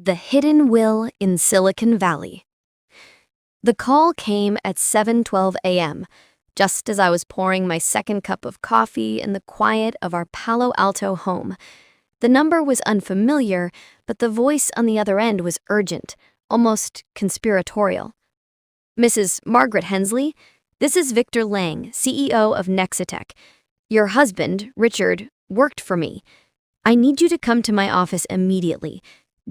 The Hidden Will in Silicon Valley. The call came at 7:12 a.m., just as I was pouring my second cup of coffee in the quiet of our Palo Alto home. The number was unfamiliar, but the voice on the other end was urgent, almost conspiratorial. "Mrs. Margaret Hensley, this is Victor Lang, CEO of Nexitech. Your husband, Richard, worked for me. I need you to come to my office immediately.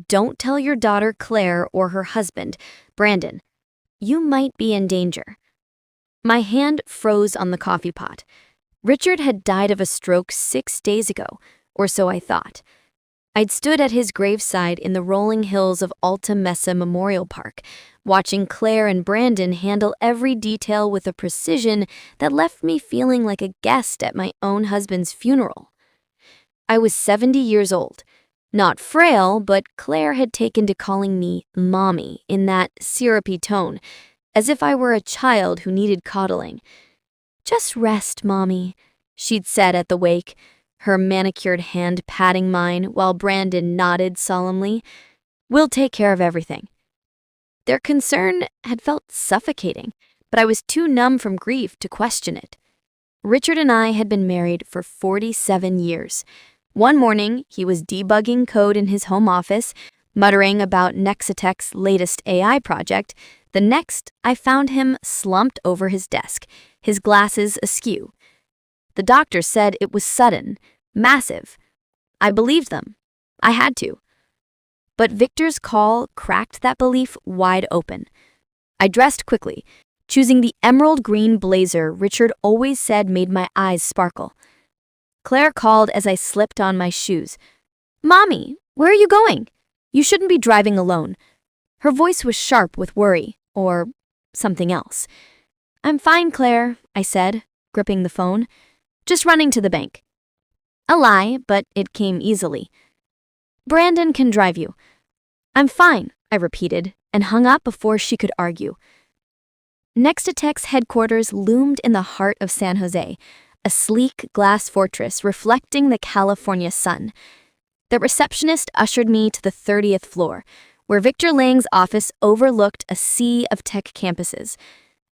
Don't tell your daughter Claire or her husband, Brandon. You might be in danger." My hand froze on the coffee pot. Richard had died of a stroke 6 days ago, or so I thought. I'd stood at his graveside in the rolling hills of Alta Mesa Memorial Park, watching Claire and Brandon handle every detail with a precision that left me feeling like a guest at my own husband's funeral. I was 70 years old. Not frail, but Claire had taken to calling me Mommy in that syrupy tone, as if I were a child who needed coddling. "Just rest, Mommy," she'd said at the wake, her manicured hand patting mine while Brandon nodded solemnly. "We'll take care of everything." Their concern had felt suffocating, but I was too numb from grief to question it. Richard and I had been married for 47 years. One morning, he was debugging code in his home office, muttering about Nexitech's latest AI project. The next, I found him slumped over his desk, his glasses askew. The doctor said it was sudden, massive. I believed them. I had to. But Victor's call cracked that belief wide open. I dressed quickly, choosing the emerald green blazer Richard always said made my eyes sparkle. Claire called as I slipped on my shoes. "Mommy, where are you going? You shouldn't be driving alone." Her voice was sharp with worry, or something else. "I'm fine, Claire," I said, gripping the phone. "Just running to the bank." A lie, but it came easily. "Brandon can drive you." "I'm fine," I repeated, and hung up before she could argue. Nexitech's headquarters loomed in the heart of San Jose, a sleek glass fortress reflecting the California sun. The receptionist ushered me to the 30th floor, where Victor Lang's office overlooked a sea of tech campuses.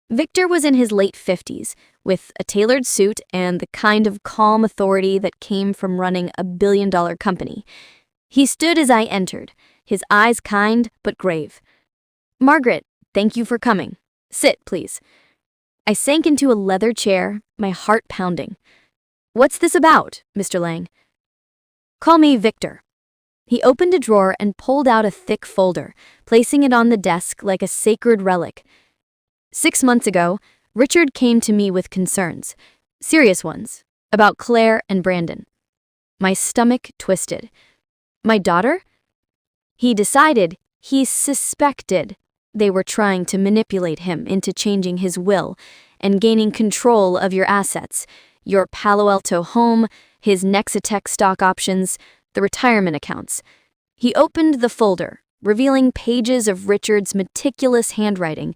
Victor was in his late 50s, with a tailored suit and the kind of calm authority that came from running a billion-dollar company. He stood as I entered, his eyes kind but grave. "Margaret, thank you for coming. Sit, please." I sank into a leather chair, my heart pounding. "What's this about, Mr. Lang?" "Call me Victor." He opened a drawer and pulled out a thick folder, placing it on the desk like a sacred relic. 6 months ago, Richard came to me with concerns, serious ones, about Claire and Brandon. My stomach twisted. My daughter? He suspected they were trying to manipulate him into changing his will and gaining control of your assets, your Palo Alto home, his Nexitech stock options, the retirement accounts. He opened the folder, revealing pages of Richard's meticulous handwriting,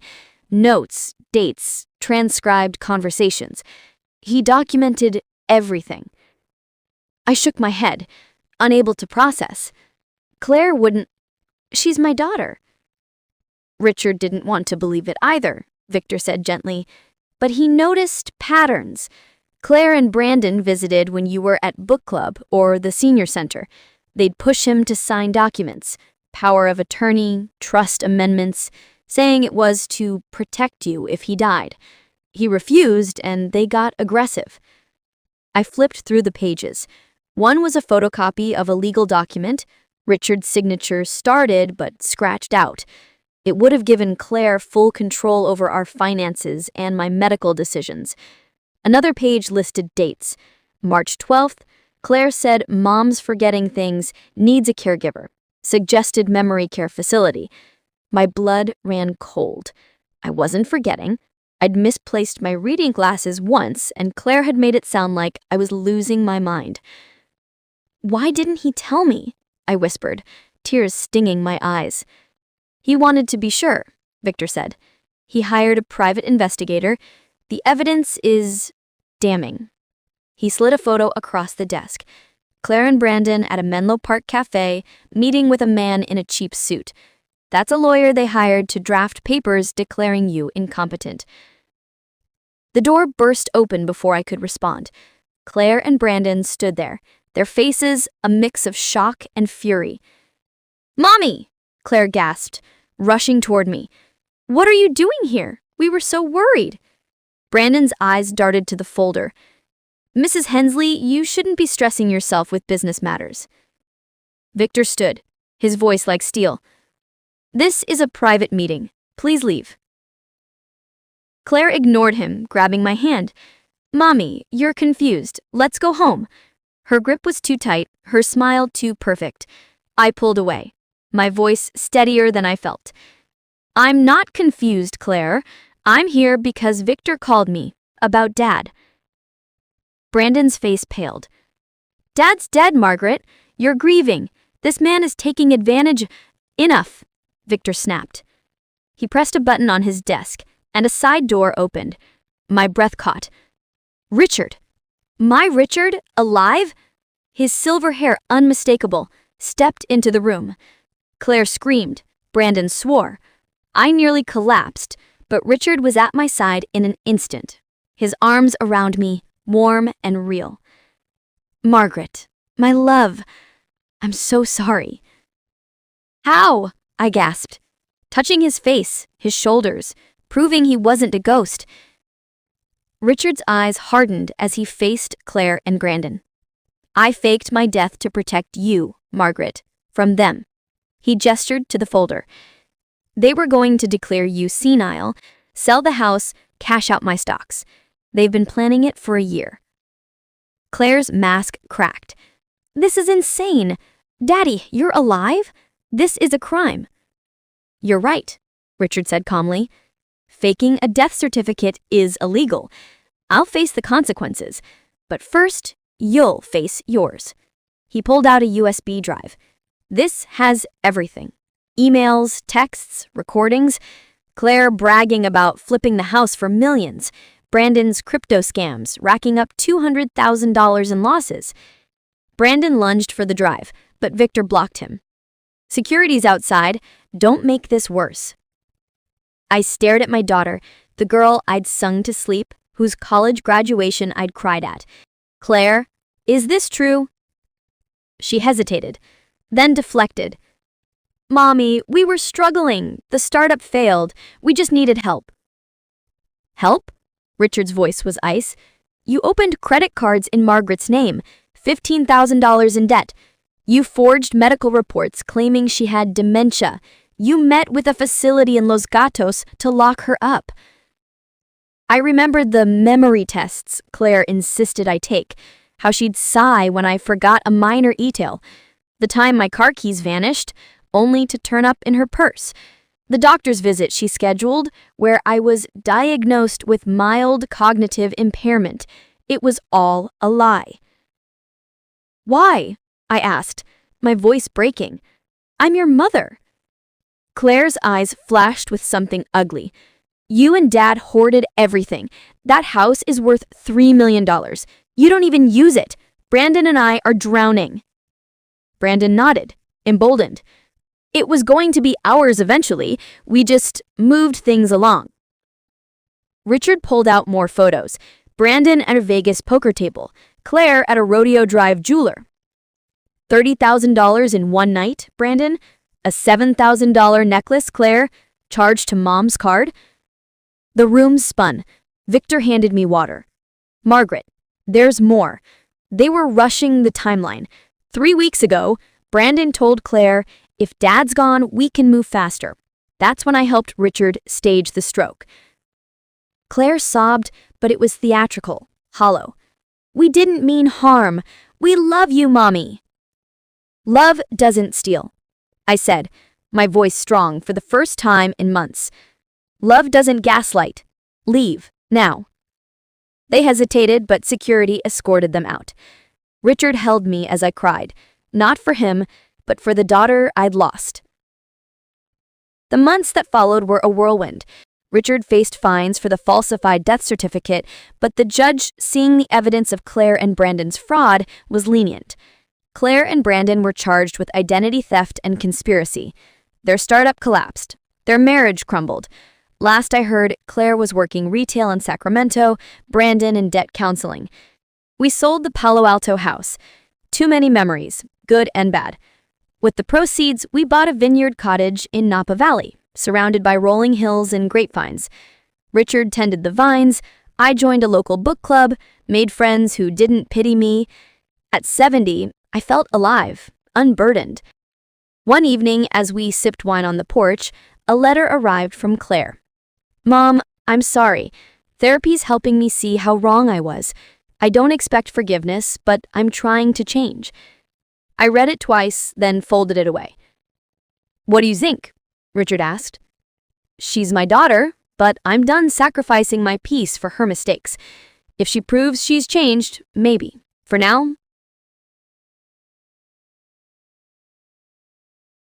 notes, dates, transcribed conversations. He documented everything. I shook my head, unable to process. Claire wouldn't. She's my daughter. Richard didn't want to believe it either, Victor said gently, but he noticed patterns. Claire and Brandon visited when you were at book club or the senior center. They'd push him to sign documents, power of attorney, trust amendments, saying it was to protect you if he died. He refused and they got aggressive. I flipped through the pages. One was a photocopy of a legal document, Richard's signature started but scratched out. It would have given Claire full control over our finances and my medical decisions. Another page listed dates. March 12th, Claire said mom's forgetting things, needs a caregiver, suggested memory care facility. My blood ran cold. I wasn't forgetting. I'd misplaced my reading glasses once, and Claire had made it sound like I was losing my mind. "Why didn't he tell me?" I whispered, tears stinging my eyes. "He wanted to be sure," Victor said. "He hired a private investigator. The evidence is damning." He slid a photo across the desk. Claire and Brandon at a Menlo Park cafe, meeting with a man in a cheap suit. That's a lawyer they hired to draft papers declaring you incompetent. The door burst open before I could respond. Claire and Brandon stood there, their faces a mix of shock and fury. "Mommy!" Claire gasped, rushing toward me. "What are you doing here? We were so worried." Brandon's eyes darted to the folder. "Mrs. Hensley, you shouldn't be stressing yourself with business matters." Victor stood, his voice like steel. "This is a private meeting. Please leave." Claire ignored him, grabbing my hand. "Mommy, you're confused. Let's go home." Her grip was too tight, her smile too perfect. I pulled away, my voice steadier than I felt. "I'm not confused, Claire. I'm here because Victor called me about Dad." Brandon's face paled. "Dad's dead, Margaret. You're grieving. This man is taking advantage." "Enough," Victor snapped. He pressed a button on his desk, and a side door opened. My breath caught. Richard. My Richard, alive? His silver hair unmistakable, stepped into the room. Claire screamed. Brandon swore. I nearly collapsed, but Richard was at my side in an instant, his arms around me, warm and real. "Margaret, my love, I'm so sorry." "How?" I gasped, touching his face, his shoulders, proving he wasn't a ghost. Richard's eyes hardened as he faced Claire and Brandon. "I faked my death to protect you, Margaret, from them." He gestured to the folder. "They were going to declare you senile, sell the house, cash out my stocks. They've been planning it for a year." Claire's mask cracked. "This is insane. Daddy, you're alive? This is a crime." "You're right," Richard said calmly. "Faking a death certificate is illegal. I'll face the consequences, but first, you'll face yours." He pulled out a USB drive. "This has everything. Emails, texts, recordings, Claire bragging about flipping the house for millions, Brandon's crypto scams racking up $200,000 in losses." Brandon lunged for the drive, but Victor blocked him. "Security's outside. Don't make this worse." I stared at my daughter, the girl I'd sung to sleep, whose college graduation I'd cried at. "Claire, is this true?" She hesitated, then deflected. "Mommy, we were struggling. The startup failed. We just needed help." "Help?" Richard's voice was ice. "You opened credit cards in Margaret's name, $15,000 in debt. You forged medical reports claiming she had dementia. You met with a facility in Los Gatos to lock her up." I remembered the memory tests Claire insisted I take, how she'd sigh when I forgot a minor detail, the time my car keys vanished, only to turn up in her purse, the doctor's visit she scheduled where I was diagnosed with mild cognitive impairment. It was all a lie. "Why?" I asked, my voice breaking. "I'm your mother." Claire's eyes flashed with something ugly. "You and Dad hoarded everything. That house is worth $3 million. You don't even use it. Brandon and I are drowning." Brandon nodded, emboldened. "It was going to be ours eventually. We just moved things along." Richard pulled out more photos. Brandon at a Vegas poker table. Claire at a Rodeo Drive jeweler. $30,000 in one night, Brandon? A $7,000 necklace, Claire, charged to Mom's card? The room spun. Victor handed me water. "Margaret, there's more." They were rushing the timeline. 3 weeks ago, Brandon told Claire, "If Dad's gone, we can move faster." That's when I helped Richard stage the stroke. Claire sobbed, but it was theatrical, hollow. "We didn't mean harm. We love you, Mommy." "Love doesn't steal," I said, my voice strong for the first time in months. "Love doesn't gaslight. Leave, now." They hesitated, but security escorted them out. Richard held me as I cried, not for him, but for the daughter I'd lost. The months that followed were a whirlwind. Richard faced fines for the falsified death certificate, but the judge, seeing the evidence of Claire and Brandon's fraud, was lenient. Claire and Brandon were charged with identity theft and conspiracy. Their startup collapsed. Their marriage crumbled. Last I heard, Claire was working retail in Sacramento, Brandon in debt counseling. We sold the Palo Alto house. Too many memories, good and bad. With the proceeds, we bought a vineyard cottage in Napa Valley, surrounded by rolling hills and grapevines. Richard tended the vines. I joined a local book club, made friends who didn't pity me. At 70, I felt alive, unburdened. One evening, as we sipped wine on the porch, a letter arrived from Claire. "Mom, I'm sorry. Therapy's helping me see how wrong I was. I don't expect forgiveness, but I'm trying to change." I read it twice, then folded it away. "What do you think?" Richard asked. "She's my daughter, but I'm done sacrificing my peace for her mistakes. If she proves she's changed, maybe. For now,